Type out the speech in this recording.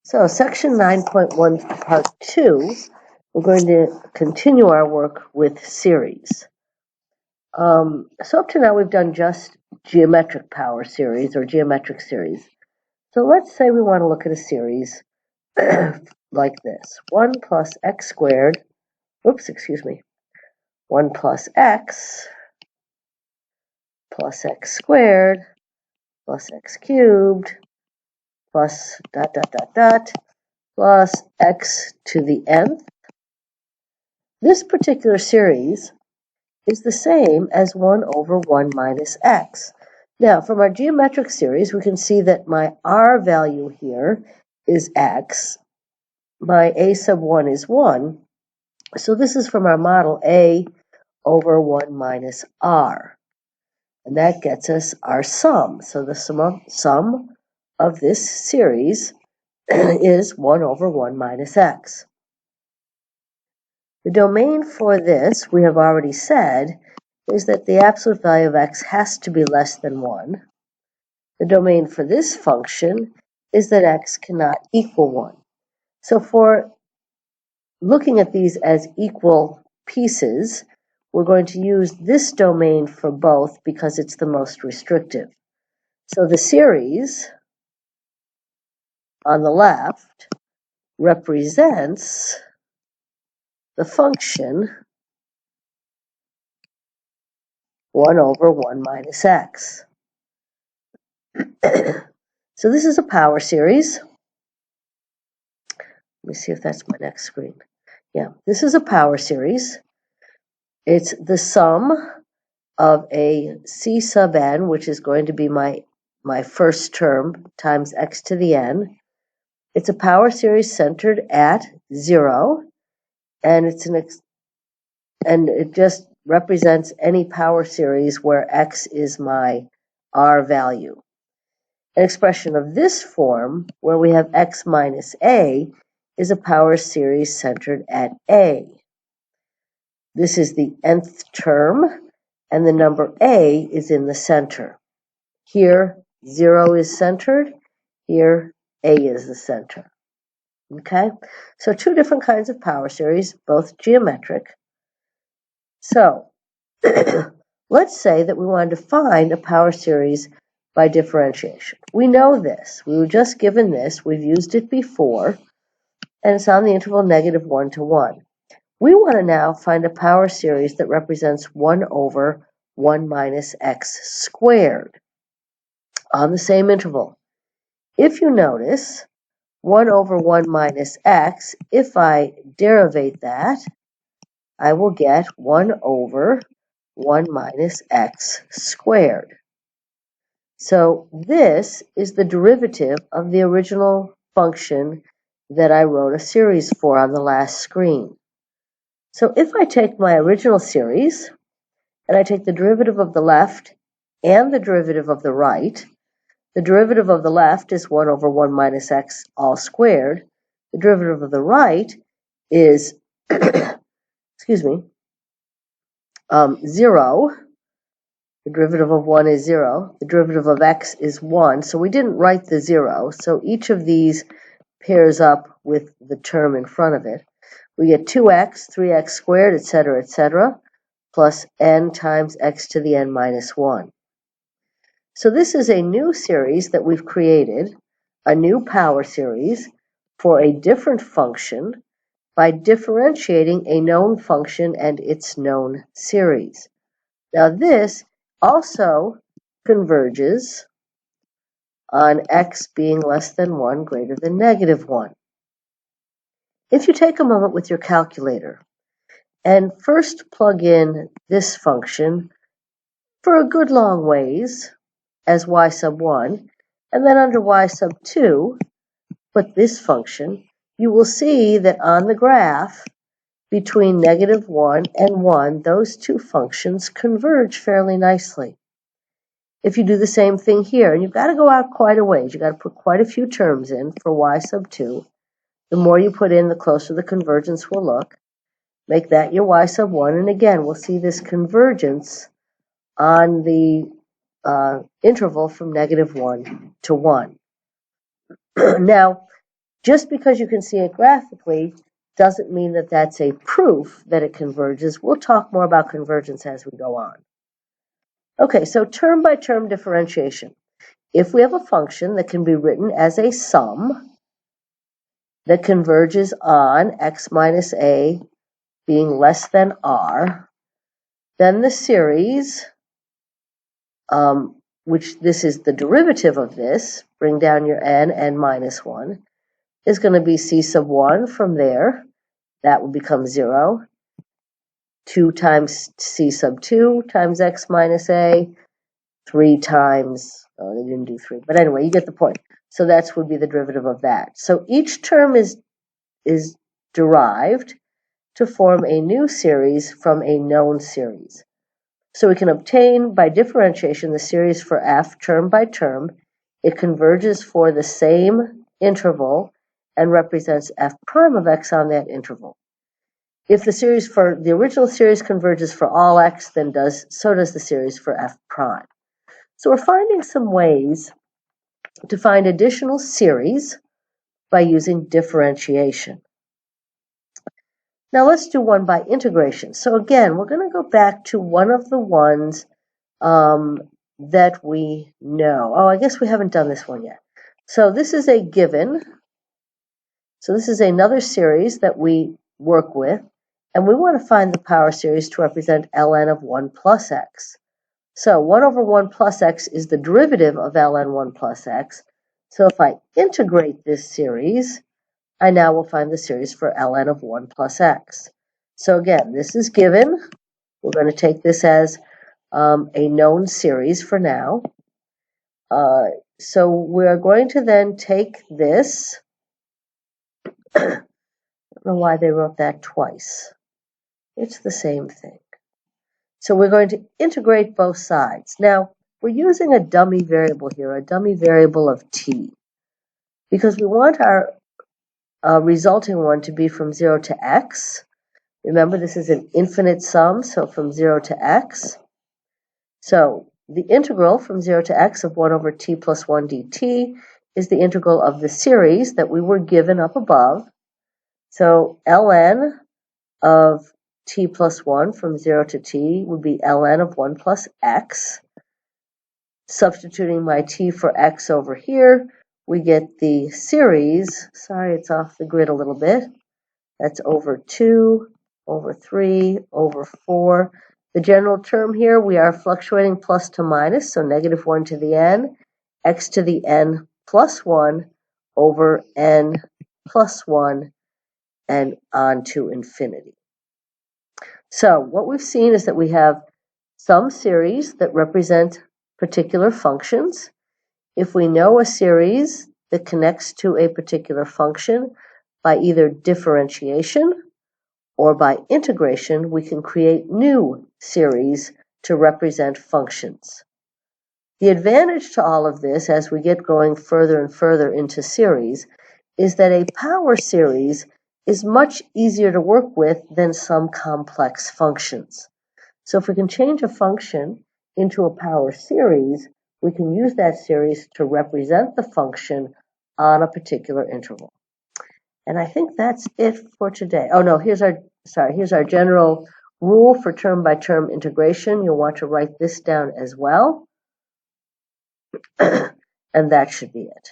So section 9.1, part 2, we're going to continue our work with series. So up to now we've done just geometric power series or geometric series. So let's say we want to look at a series like this. 1 plus x squared, 1 plus x squared plus x cubed plus ... plus x to the nth. This particular series is the same as 1 over 1 minus x. Now, from our geometric series, we can see that my r value here is x. My a sub 1 is 1. So this is from our model a over 1 minus r. And that gets us our sum. So the sum of this series is 1 over 1 minus x. The domain for this, we have already said, is that the absolute value of x has to be less than 1. The domain for this function is that x cannot equal 1. So for looking at these as equal pieces, we're going to use this domain for both because it's the most restrictive. So the series on the left represents the function 1 over 1 minus x. So this is a power series. Let me see if that's my next screen. Yeah, this is a power series. It's the sum of a c sub n, which is going to be my first term, times x to the n. It's a power series centered at 0, and and it just represents any power series where x is my r value. An expression of this form, where we have x minus a, is a power series centered at a. This is the nth term, and the number a is in the center. Here, 0 is centered. Here, a is the center. Okay? So two different kinds of power series, both geometric. So, let's say that we wanted to find a power series by differentiation. We know this. We were just given this. We've used it before, and it's on the interval -1 to 1. We want to now find a power series that represents 1 over 1 minus x squared on the same interval. If you notice, 1 over 1 minus x, if I derivate that, I will get 1 over 1 minus x squared. So this is the derivative of the original function that I wrote a series for on the last screen. So if I take my original series, and I take the derivative of the left and the derivative of the right, the derivative of the left is 1 over 1 minus x all squared. The derivative of the right is, 0. The derivative of 1 is 0. The derivative of x is 1. So we didn't write the 0. So each of these pairs up with the term in front of it. We get 2x, 3x squared, etc., plus n times x to the n minus 1. So this is a new series that we've created, a new power series for a different function by differentiating a known function and its known series. Now this also converges on x being less than 1 greater than -1. If you take a moment with your calculator and first plug in this function for a good long ways as y sub 1, and then under y sub 2, put this function, you will see that on the graph, between -1 and 1, those two functions converge fairly nicely. If you do the same thing here, and you've got to go out quite a ways, you've got to put quite a few terms in for y sub 2. The more you put in, the closer the convergence will look. Make that your y sub 1, and again, we'll see this convergence on the interval from -1 to 1. Now, Just because you can see it graphically doesn't mean that that's a proof that it converges. We'll talk more about convergence as we go on. Okay, so term by term differentiation. If we have a function that can be written as a sum that converges on x minus a being less than r, then the series, which this is the derivative of this, bring down your n minus 1, is going to be c sub 1 from there. That will become 0. 2 times c sub 2 times x minus a, 3 times, oh, they didn't do 3, but anyway, you get the point. So that would be the derivative of that. So each term is derived to form a new series from a known series. So we can obtain, by differentiation, the series for f term by term. It converges for the same interval and represents f prime of x on that interval. If the series for the original series converges for all x, then so does the series for f prime. So we're finding some ways to find additional series by using differentiation. Now let's do one by integration. So again, we're going to go back to one of the ones that we know. Oh, I guess we haven't done this one yet. So this is a given. So this is another series that we work with, and we want to find the power series to represent ln of 1 plus x. So 1 over 1 plus x is the derivative of ln 1 plus x. So if I integrate this series, I now will find the series for ln of 1 plus x. So again, this is given. We're going to take this as a known series for now. So we're going to then take this. I don't know why they wrote that twice. It's the same thing. So we're going to integrate both sides. Now, we're using a dummy variable here, a dummy variable of t, because we want our resulting one to be from 0 to x. Remember, this is an infinite sum, so from 0 to x. So the integral from 0 to x of 1 over t plus 1 dt is the integral of the series that we were given up above. So ln of t plus 1 from 0 to t would be ln of 1 plus x. Substituting my t for x over here, we get the series. Sorry, it's off the grid a little bit. That's over 2, over 3, over 4. The general term here, we are fluctuating plus to minus, so negative 1 to the n, x to the n plus 1 over n plus 1, and on to infinity. So what we've seen is that we have some series that represent particular functions. If we know a series that connects to a particular function by either differentiation or by integration, we can create new series to represent functions. The advantage to all of this, as we get going further and further into series, is that a power series is much easier to work with than some complex functions. So if we can change a function into a power series, we can use that series to represent the function on a particular interval. And I think that's it for today. Oh no, here's our general rule for term by term integration. You'll want to write this down as well. And that should be it.